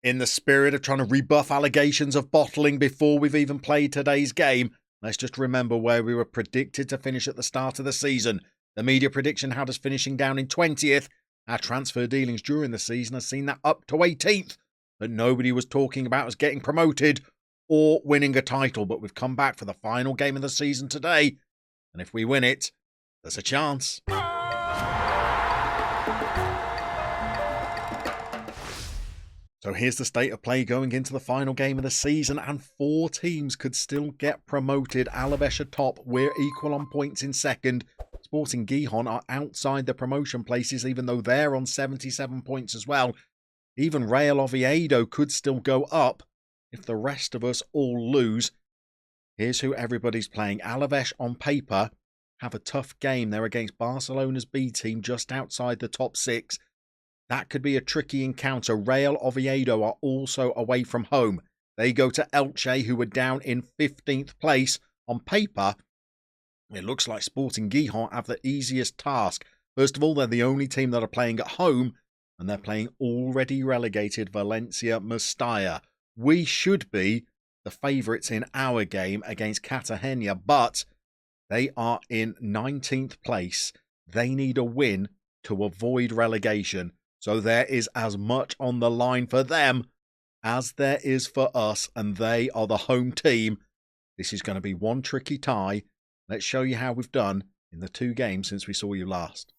In the spirit of trying to rebuff allegations of bottling before we've even played today's game, let's just remember where we were predicted to finish at the start of the season. The media prediction had us finishing down in 20th. Our transfer dealings during the season has seen that up to 18th. But nobody was talking about us getting promoted or winning a title. But we've come back for the final game of the season today. And if we win it, there's a chance. So here's the state of play going into the final game of the season, and 4 teams could still get promoted. Alaves are top, we're equal on points in second. Sporting Gijón are outside the promotion places, even though they're on 77 points as well. Even Real Oviedo could still go up if the rest of us all lose. Here's who everybody's playing. Alaves on paper have a tough game. They're against Barcelona's B team just outside the top 6. That could be a tricky encounter. Real Oviedo are also away from home. They go to Elche, who are down in 15th place. On paper, it looks like Sporting Gijón have the easiest task. First of all, they're the only team that are playing at home, and they're playing already relegated Valencia Mestalla. We should be the favourites in our game against Cartagena, but they are in 19th place. They need a win to avoid relegation. So there is as much on the line for them as there is for us, and they are the home team. This is going to be one tricky tie. Let's show you how we've done in the 2 games since we saw you last.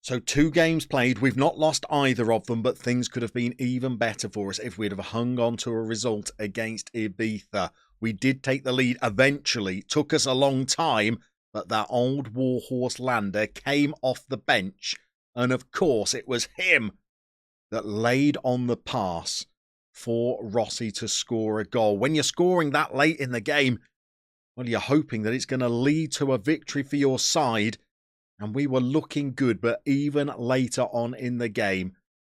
So 2 games played. We've not lost either of them, but things could have been even better for us if we'd have hung on to a result against Ibiza. We did take the lead eventually. Took us a long time, but that old warhorse Lander came off the bench. And of course, it was him that laid on the pass for Rossi to score a goal. When you're scoring that late in the game, well, you're hoping that it's going to lead to a victory for your side. And we were looking good, but even later on in the game,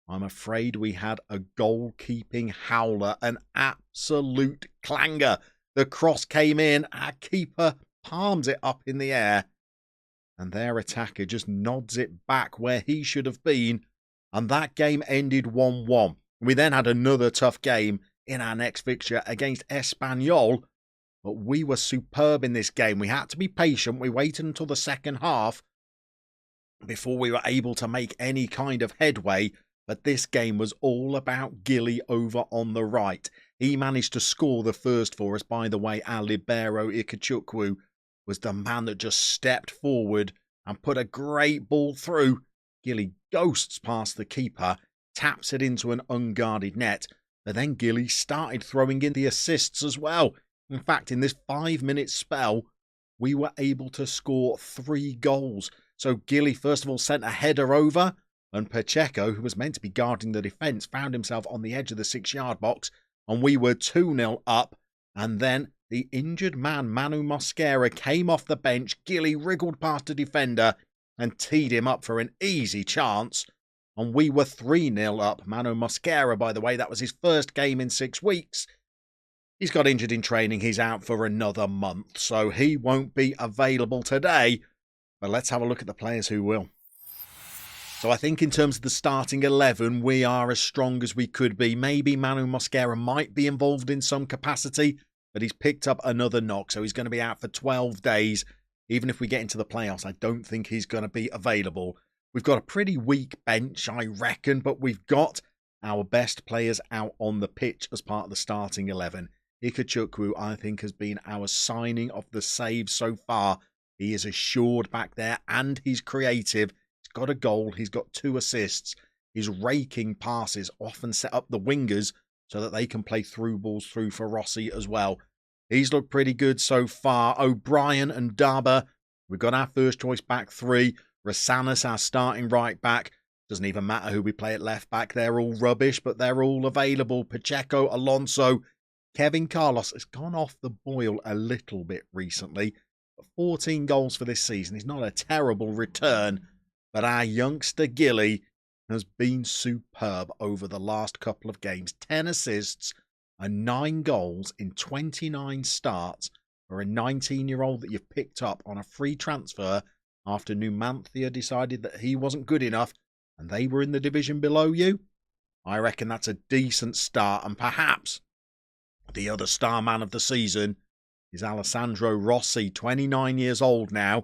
I'm afraid we had a goalkeeping howler, an absolute clanger. The cross came in, our keeper palms it up in the air, and their attacker just nods it back where he should have been. And that game ended 1-1. We then had another tough game in our next fixture against Espanyol. But we were superb in this game. We had to be patient. We waited until the second half before we were able to make any kind of headway. But this game was all about Gilly over on the right. He managed to score the first for us. By the way, our libero Ikechukwu was the man that just stepped forward and put a great ball through. Gilly ghosts past the keeper, taps it into an unguarded net, but then Gilly started throwing in the assists as well. In fact, in this 5-minute spell, we were able to score 3 goals. So Gilly, first of all, sent a header over, and Pacheco, who was meant to be guarding the defence, found himself on the edge of the 6-yard box, and we were 2-0 up. And then the injured man, Manu Mosquera, came off the bench. Gilly wriggled past a defender and teed him up for an easy chance. And we were 3-0 up. Manu Mosquera, by the way, that was his first game in 6 weeks. He's got injured in training. He's out for another month, so he won't be available today. But let's have a look at the players who will. So I think in terms of the starting 11, we are as strong as we could be. Maybe Manu Mosquera might be involved in some capacity, but he's picked up another knock, so he's going to be out for 12 days. Even if we get into the playoffs, I don't think he's going to be available. We've got a pretty weak bench, I reckon, but we've got our best players out on the pitch as part of the starting 11. Ikechukwu, I think, has been our signing of the save so far. He is assured back there, and he's creative. He's got a goal. He's got 2 assists. His raking passes often set up the wingers so that they can play through balls through for Rossi as well. He's looked pretty good so far. O'Brien and Daba, we've got our first choice back 3. Rasanas, our starting right back. Doesn't even matter who we play at left back. They're all rubbish, but they're all available. Pacheco, Alonso, Kevin Carlos has gone off the boil a little bit recently. 14 goals for this season is not a terrible return, but our youngster Gilly has been superb over the last couple of games. 10 assists and 9 goals in 29 starts for a 19-year-old that you've picked up on a free transfer after Numancia decided that he wasn't good enough and they were in the division below you. I reckon that's a decent start, and perhaps the other star man of the season is Alessandro Rossi, 29 years old now,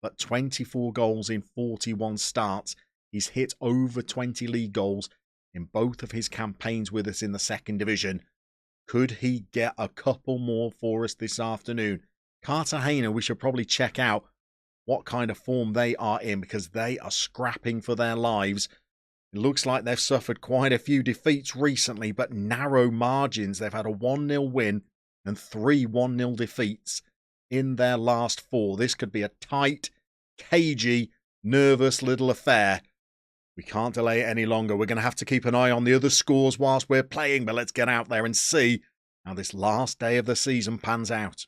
but 24 goals in 41 starts. He's hit over 20 league goals in both of his campaigns with us in the second division. Could he get a couple more for us this afternoon? Cartagena, we should probably check out what kind of form they are in, because they are scrapping for their lives. It looks like they've suffered quite a few defeats recently, but narrow margins. They've had a 1-0 win and 3 1-0 defeats in their last 4. This could be a tight, cagey, nervous little affair. We can't delay it any longer. We're going to have to keep an eye on the other scores whilst we're playing, but let's get out there and see how this last day of the season pans out.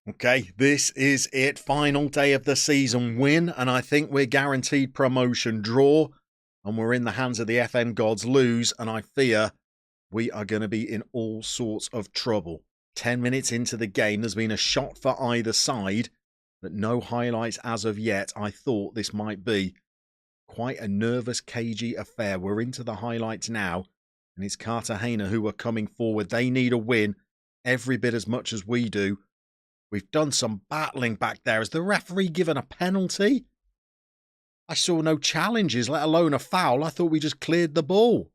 Okay, this is it. Final day of the season. Win, and I think we're guaranteed promotion. Draw, and we're in the hands of the FM gods. Lose, and I fear we are going to be in all sorts of trouble. 10 minutes into the game, there's been a shot for either side, but no highlights as of yet. I thought this might be quite a nervous, cagey affair. We're into the highlights now, and it's Cartagena who are coming forward. They need a win every bit as much as we do. We've done some battling back there. Has the referee given a penalty? I saw no challenges, let alone a foul. I thought we just cleared the ball.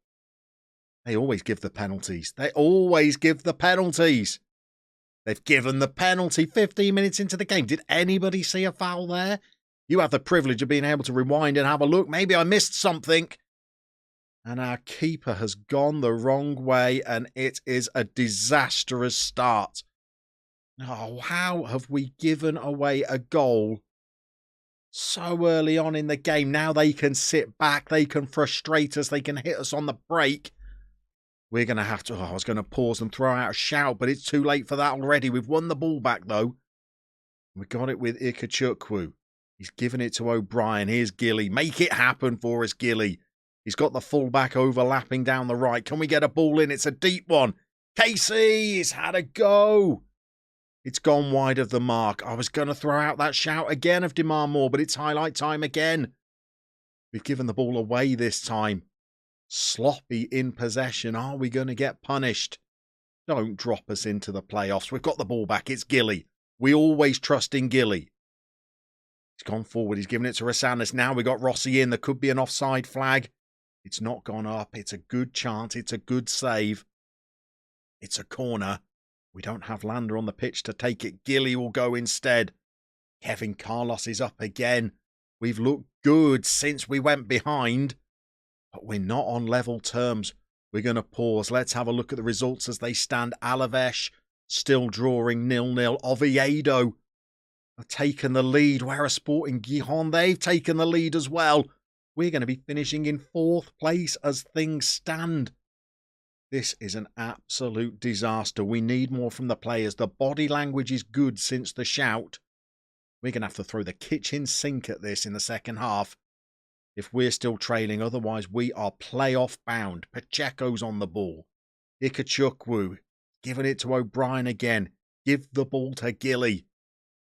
They always give the penalties. They always give the penalties. They've given the penalty 15 minutes into the game. Did anybody see a foul there? You have the privilege of being able to rewind and have a look. Maybe I missed something. And our keeper has gone the wrong way, and it is a disastrous start. Oh, how have we given away a goal so early on in the game? Now they can sit back, they can frustrate us, they can hit us on the break. We're going to have to, I was going to pause and throw out a shout, but it's too late for that already. We've won the ball back though. We got it with Ikechukwu. He's given it to O'Brien. Here's Gilly. Make it happen for us, Gilly. He's got the fullback overlapping down the right. Can we get a ball in? It's a deep one. Casey, he's had a go. It's gone wide of the mark. I was going to throw out that shout again of demand more, but it's highlight time again. We've given the ball away this time. Sloppy in possession. Are we going to get punished? Don't drop us into the playoffs. We've got the ball back. It's Gilly. We always trust in Gilly. He's gone forward. He's given it to Rosanas. Now we got Rossi in. There could be an offside flag. It's not gone up. It's a good chance. It's a good save. It's a corner. We don't have Lander on the pitch to take it. Gilly will go instead. Kevin Carlos is up again. We've looked good since we went behind, but we're not on level terms. We're going to pause. Let's have a look at the results as they stand. Alaves still drawing 0-0. Oviedo have taken the lead. Where are Sporting Gijon? They've taken the lead as well. We're going to be finishing in 4th place as things stand. This is an absolute disaster. We need more from the players. The body language is good since the shout. We're going to have to throw the kitchen sink at this in the second half if we're still trailing. Otherwise, we are playoff bound. Pacheco's on the ball. Ikechukwu giving it to O'Brien again. Give the ball to Gilly.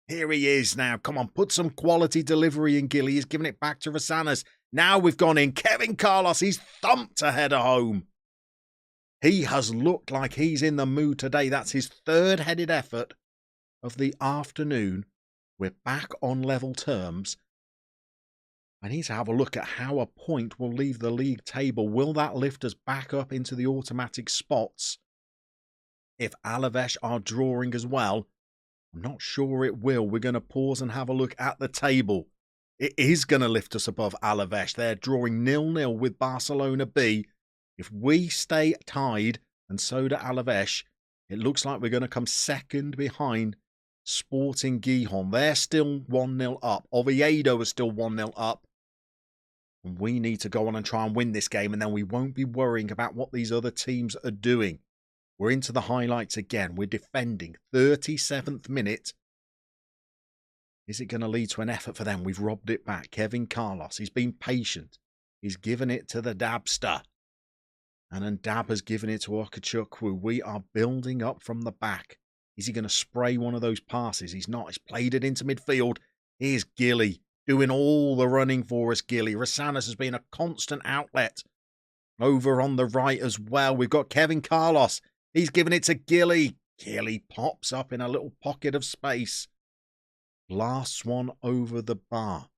Here he is now. Come on, put some quality delivery in Gilly. He's giving it back to Rosanas. Now we've gone in. Kevin Carlos, he's thumped a header home. He has looked like he's in the mood today. That's his 3rd headed effort of the afternoon. We're back on level terms. I need to have a look at how a point will leave the league table. Will that lift us back up into the automatic spots? If Alaves are drawing as well, I'm not sure it will. We're going to pause and have a look at the table. It is going to lift us above Alaves. They're drawing 0-0 with Barcelona B. If we stay tied, and so do Alaves, it looks like we're going to come second behind Sporting Gijon. They're still 1-0 up. Oviedo is still 1-0 up. And we need to go on and try and win this game, and then we won't be worrying about what these other teams are doing. We're into the highlights again. We're defending. 37th minute. Is it going to lead to an effort for them? We've robbed it back. Kevin Carlos, he's been patient. He's given it to the Dabster. And then Dab has given it to Okechukwu. We are building up from the back. Is he going to spray one of those passes? He's not. He's played it into midfield. Here's Gilly. doing all the running for us, Gilly. Rosanas has been a constant outlet. Over on the right as well, we've got Kevin Carlos. He's giving it to Gilly. Gilly pops up in a little pocket of space. Blasts one over the bar.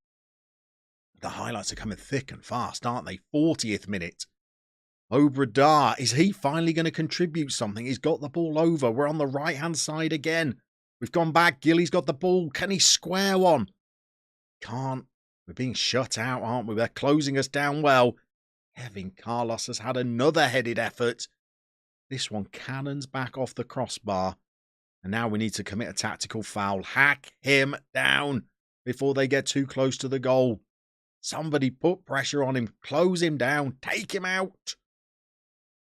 The highlights are coming thick and fast, aren't they? 40th minute. Obrador, is he finally going to contribute something? He's got the ball over. We're on the right-hand side again. We've gone back. Gilly's got the ball. Can he square one? Can't. We're being shut out, aren't we? They're closing us down well. Kevin Carlos has had another headed effort. This one cannons back off the crossbar. And now we need to commit a tactical foul. Hack him down before they get too close to the goal. Somebody put pressure on him. Close him down. Take him out.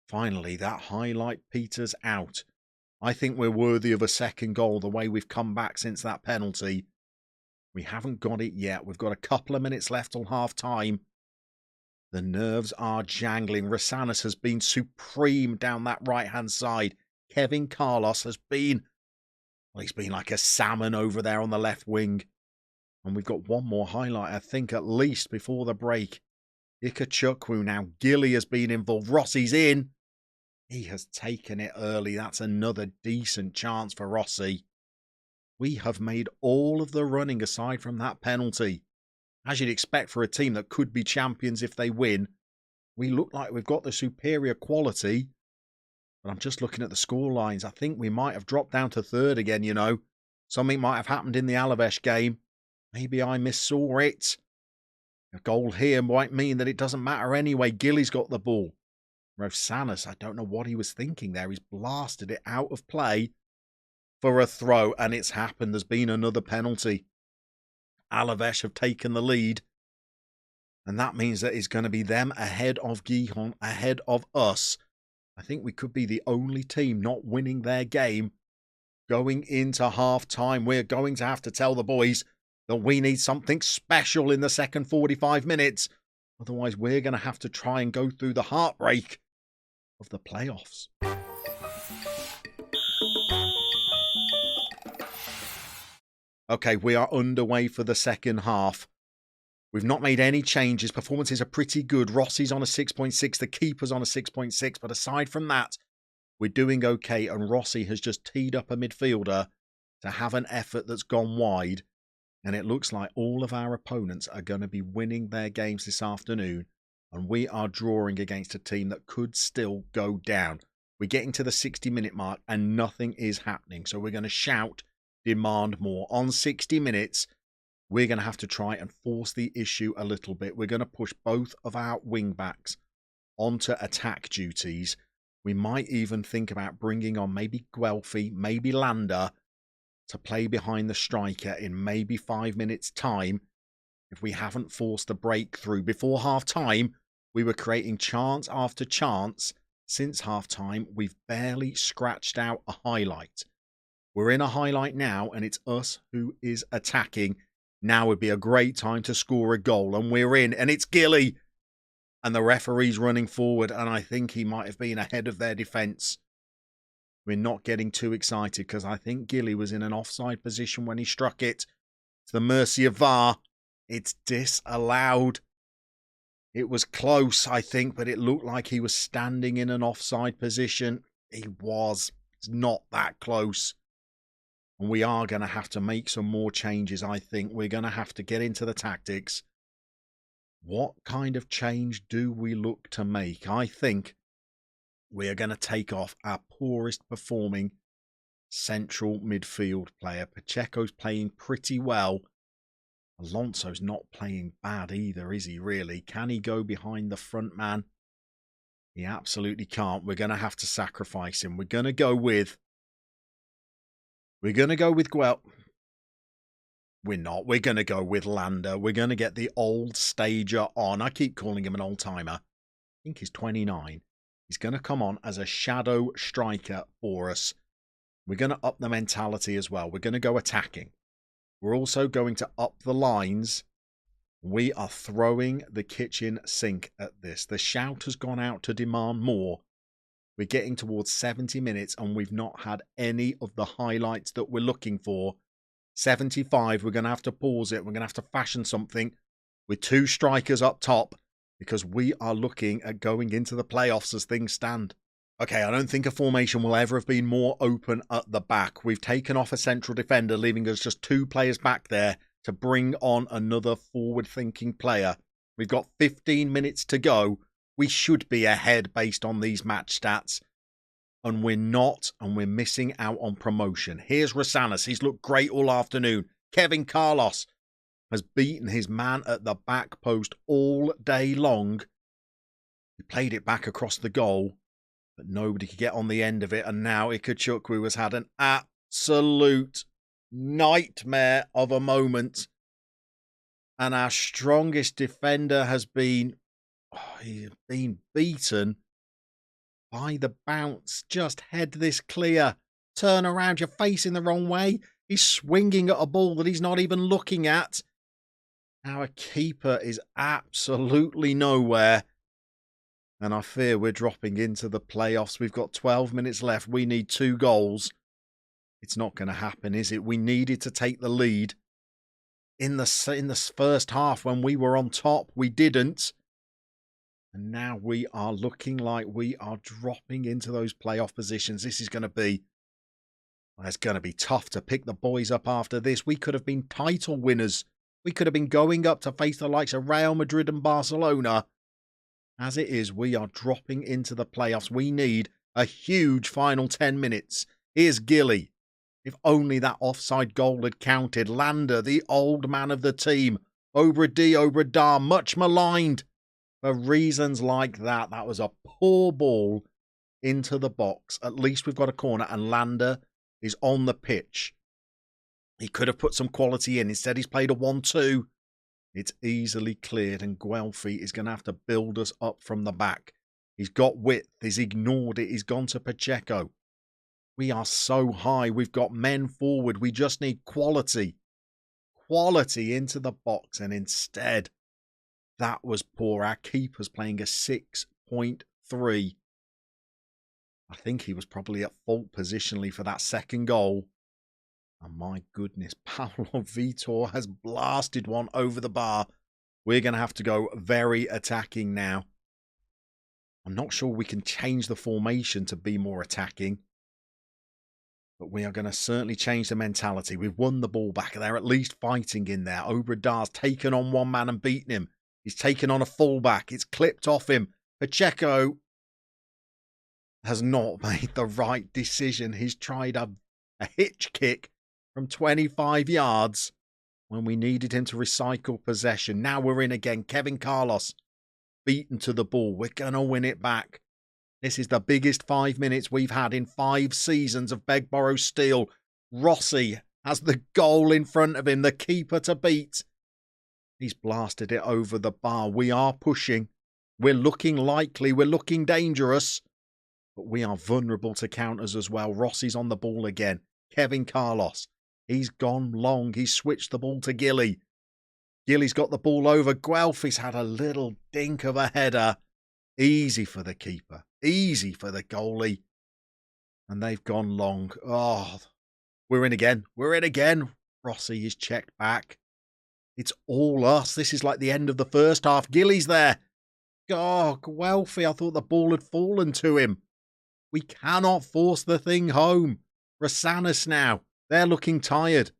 Finally, that highlight peters out. I think we're worthy of a second goal the way we've come back since that penalty. We haven't got it yet. We've got a couple of minutes left till half time. The nerves are jangling. Rosanas has been supreme down that right-hand side. Kevin Carlos has been, well, he's been like a salmon over there on the left wing. And we've got one more highlight, I think, at least before the break. Ikechukwu now. Gilly has been involved. Rossi's in. He has taken it early. That's another decent chance for Rossi. We have made all of the running aside from that penalty. As you'd expect for a team that could be champions if they win, we look like we've got the superior quality. But I'm just looking at the score lines. I think we might have dropped down to third again, you know. Something might have happened in the Alaves game. Maybe I missaw it. A goal here might mean that it doesn't matter anyway. Gilly's got the ball. Rosanas, I don't know what he was thinking there. He's blasted it out of play for a throw, and it's happened. There's been another penalty. Alaves have taken the lead, and that means that it's going to be them ahead of Gijón, ahead of us. I think we could be the only team not winning their game going into half-time. We're going to have to tell the boys that we need something special in the second 45 minutes. Otherwise, we're going to have to try and go through the heartbreak of the playoffs. Okay, we are underway for the second half. We've not made any changes. Performances are pretty good. Rossi's on a 6.6. The keeper's on a 6.6. But aside from that, we're doing okay. And Rossi has just teed up a midfielder to have an effort that's gone wide. And it looks like all of our opponents are going to be winning their games this afternoon. And we are drawing against a team that could still go down. We're getting to the 60-minute mark and nothing is happening. So we're going to shout, demand more. On 60 minutes, we're going to have to try and force the issue a little bit. We're going to push both of our wing-backs onto attack duties. We might even think about bringing on maybe Guelfi, maybe Landa to play behind the striker in maybe 5 minutes' time. If we haven't forced a breakthrough before half-time, we were creating chance after chance. Since half-time, we've barely scratched out a highlight. We're in a highlight now, and it's us who is attacking. Now would be a great time to score a goal, and we're in, and it's Gilly. And the referee's running forward, and I think he might have been ahead of their defence. We're not getting too excited, because I think Gilly was in an offside position when he struck it. To the mercy of VAR, it's disallowed. It was close, I think, but it looked like he was standing in an offside position. He was. It's not that close. And we are going to have to make some more changes, I think. We're going to have to get into the tactics. What kind of change do we look to make? I think we are going to take off our poorest performing central midfield player. Pacheco's playing pretty well. Alonso's not playing bad either, is he really? Can he go behind the front man? He absolutely can't. We're going to have to sacrifice him. We're going to go with Guel. We're not. We're going to go with Landa. We're going to get the old stager on. I keep calling him an old-timer. I think he's 29. He's going to come on as a shadow striker for us. We're going to up the mentality as well. We're going to go attacking. We're also going to up the lines. We are throwing the kitchen sink at this. The shout has gone out to demand more. We're getting towards 70 minutes and we've not had any of the highlights that we're looking for 75. We're going to have to pause it. We're going to have to fashion something with 2 strikers up top because we are looking at going into the playoffs as things stand. Okay, I don't think a formation will ever have been more open at the back. We've taken off a central defender, leaving us just 2 players back there to bring on another forward-thinking player. We've got 15 minutes to go. We should be ahead based on these match stats. And we're not, and we're missing out on promotion. Here's Rosanas. He's looked great all afternoon. Kevin Carlos has beaten his man at the back post all day long. He played it back across the goal, but nobody could get on the end of it. And now Ikechukwu has had an absolute nightmare of a moment. And our strongest defender has been, he's been beaten by the bounce. Just head this clear. Turn around. You're facing the wrong way. He's swinging at a ball that he's not even looking at. Our keeper is absolutely nowhere. And I fear we're dropping into the playoffs. We've got 12 minutes left. We need 2 goals. It's not going to happen, is it? We needed to take the lead. In the first half when we were on top, we didn't. And now we are looking like we are dropping into those playoff positions. This is going to be, well, it's going to be tough to pick the boys up after this. We could have been title winners. We could have been going up to face the likes of Real Madrid and Barcelona. As it is, we are dropping into the playoffs. We need a huge final 10 minutes. Here's Gilly. If only that offside goal had counted. Lander, the old man of the team. Obradar, much maligned. For reasons like that, that was a poor ball into the box. At least we've got a corner and Lander is on the pitch. He could have put some quality in. Instead, he's played a 1-2. It's easily cleared and Guelphy is going to have to build us up from the back. He's got width. He's ignored it. He's gone to Pacheco. We are so high. We've got men forward. We just need quality. Quality into the box. And instead, that was poor. Our keeper's playing a 6.3. I think he was probably at fault positionally for that second goal. And my goodness, Paulo Vitor has blasted one over the bar. We're going to have to go very attacking now. I'm not sure we can change the formation to be more attacking. But we are going to certainly change the mentality. We've won the ball back. They're at least fighting in there. Obradar's taken on one man and beaten him. He's taken on a fullback. It's clipped off him. Pacheco has not made the right decision. He's tried a hitch kick from 25 yards when we needed him to recycle possession. Now we're in again. Kevin Carlos beaten to the ball. We're going to win it back. This is the biggest 5 minutes we've had in 5 seasons of Begborough Steel. Rossi has the goal in front of him, the keeper to beat. He's blasted it over the bar. We are pushing. We're looking likely. We're looking dangerous. But we are vulnerable to counters as well. Rossi's on the ball again. Kevin Carlos. He's gone long. He's switched the ball to Gilly. Gilly's got the ball over. Guelphy's had a little dink of a header. Easy for the keeper. Easy for the goalie. And they've gone long. Oh, we're in again. We're in again. Rossi is checked back. It's all us. This is like the end of the first half. Gilly's there. Oh, Guelphy. I thought the ball had fallen to him. We cannot force the thing home. Rosanas now. They're looking tired.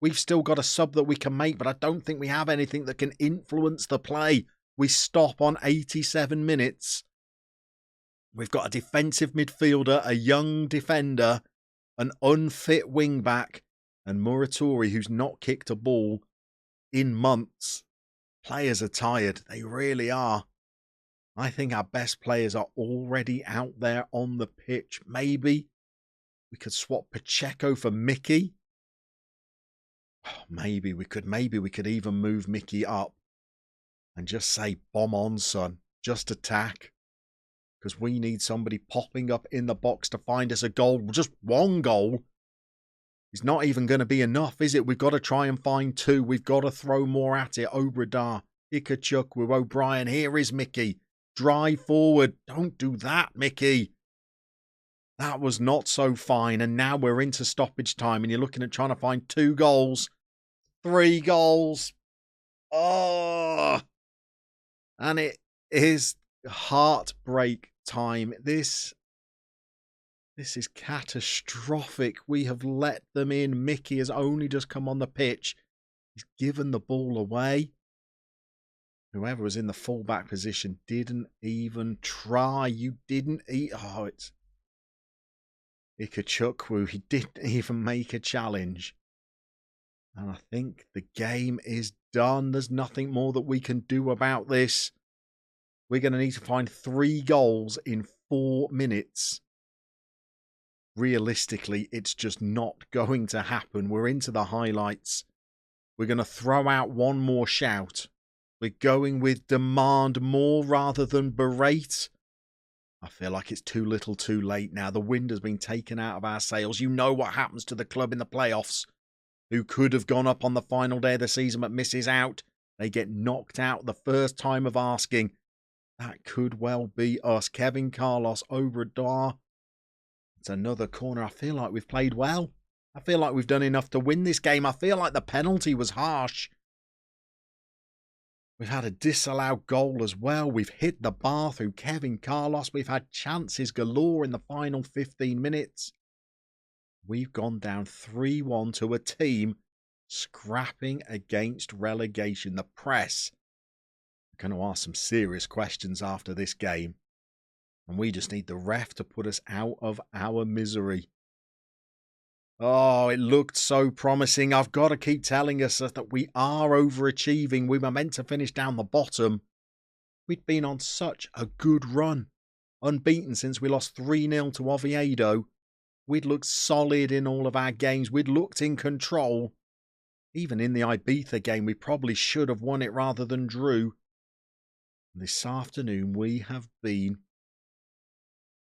We've still got a sub that we can make, but I don't think we have anything that can influence the play. We stop on 87 minutes. We've got a defensive midfielder, a young defender, an unfit wing-back, and Muratori, who's not kicked a ball in months. Players are tired. They really are. I think our best players are already out there on the pitch. Maybe we could swap Pacheco for Mickey. Maybe we could even move Mickey up and just say, bomb on, son. Just attack. Because we need somebody popping up in the box to find us a goal. Just one goal is not even going to be enough, is it? We've got to try and find 2. We've got to throw more at it. Obradar, Ikechukwu, O'Brien. Here is Mickey. Drive forward. Don't do that, Mickey. That was not so fine. And now we're into stoppage time and you're looking at trying to find 2 goals, 3 goals. Oh, and it is heartbreak time. This is catastrophic. We have let them in. Mickey has only just come on the pitch. He's given the ball away. Whoever was in the fullback position didn't even try. You didn't eat. Oh, it's Ikechukwu. He didn't even make a challenge. And I think the game is done. There's nothing more that we can do about this. We're going to need to find 3 goals in 4 minutes. Realistically, it's just not going to happen. We're into the highlights. We're going to throw out one more shout. We're going with demand more rather than berate. I feel like it's too little too late now. The wind has been taken out of our sails. You know what happens to the club in the playoffs. Who could have gone up on the final day of the season but misses out. They get knocked out the first time of asking. That could well be us. Kevin Carlos Obrador. It's another corner. I feel like we've played well. I feel like we've done enough to win this game. I feel like the penalty was harsh. We've had a disallowed goal as well. We've hit the bar through Kevin Carlos. We've had chances galore in the final 15 minutes. We've gone down 3-1 to a team scrapping against relegation. The press are going to ask some serious questions after this game. And we just need the ref to put us out of our misery. Oh, it looked so promising. I've got to keep telling us that we are overachieving. We were meant to finish down the bottom. We'd been on such a good run. Unbeaten since we lost 3-0 to Oviedo. We'd looked solid in all of our games. We'd looked in control. Even in the Ibiza game, we probably should have won it rather than drew. This afternoon, we have been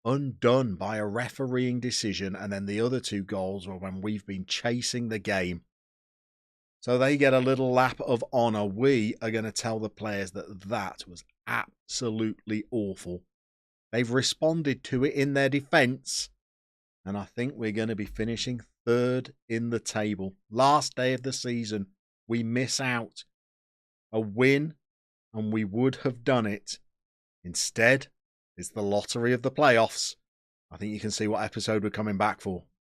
undone by a refereeing decision, and then the other 2 goals were when we've been chasing the game. So they get a little lap of honour. We are going to tell the players that was absolutely awful. They've responded to it in their defence, and I think we're going to be finishing 3rd in the table. Last day of the season, we miss out. A win, and we would have done it. Instead, it's the lottery of the playoffs. I think you can see what episode we're coming back for.